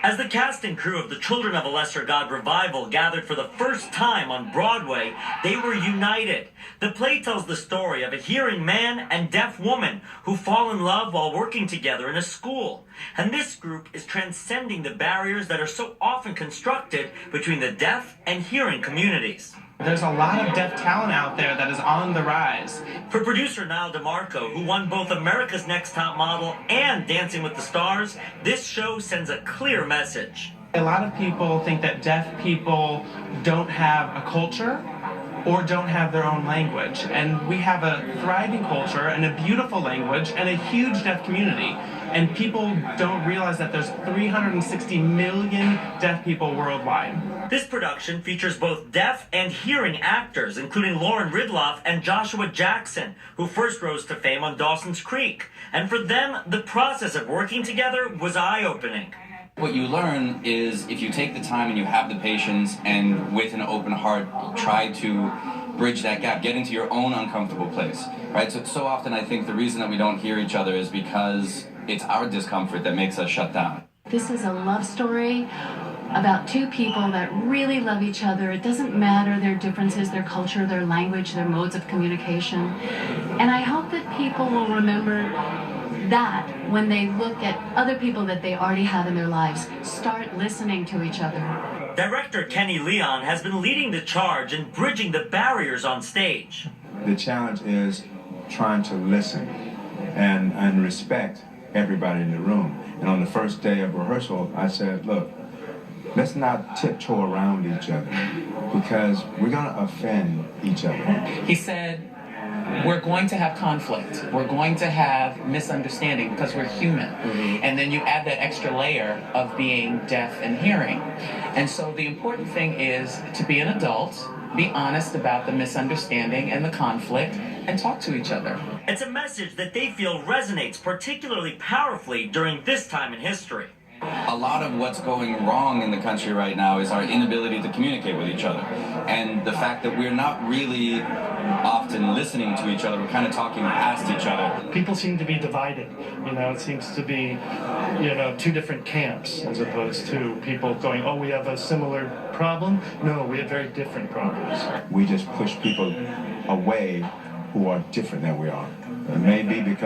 As the cast and crew of the Children of a Lesser God revival gathered for the first time on Broadway, they were united. The play tells the story of a hearing man and deaf woman who fall in love while working together in a school. And this group is transcending the barriers that are so often constructed between the deaf and hearing communities. There's a lot of deaf talent out there that is on the rise. For producer Nyle DiMarco, who won both America's Next Top Model and Dancing with the Stars, this show sends a clear message. A lot of people think that deaf people don't have a culture or don't have their own language. And we have a thriving culture and a beautiful language and a huge deaf community. And people don't realize that there's 360 million deaf people worldwide. This production features both deaf and hearing actors, including Lauren Ridloff and Joshua Jackson, who first rose to fame on Dawson's Creek. And for them, the process of working together was eye-opening. What you learn is if you take the time and you have the patience and with an open heart try to bridge that gap, get into your own uncomfortable place, right? So often I think the reason that we don't hear each other is because it's our discomfort that makes us shut down. This is a love story about two people that really love each other. It doesn't matter their differences, their culture, their language, their modes of communication. And I hope that people will remember that when they look at other people that they already have in their lives, start listening to each other. Director Kenny Leon has been leading the charge in bridging the barriers on stage. The challenge is trying to listen and respect everybody in the room. And on the first day of rehearsal, I said, look, let's not tiptoe around each other because we're going to offend each other. He said, we're going to have conflict. We're going to have misunderstanding because we're human. And then you add that extra layer of being deaf and hearing. And so the important thing is to be an adult, be honest about the misunderstanding and the conflict, and talk to each other. It's a message that they feel resonates particularly powerfully during this time in history. A lot of what's going wrong in the country right now is our inability to communicate with each other. And the fact that we're not really often listening to each other, we're kind of talking past each other. People seem to be divided. It seems to be, two different camps as opposed to people going, oh, we have a similar problem. No, we have very different problems. We just push people away who are different than we are. It may be because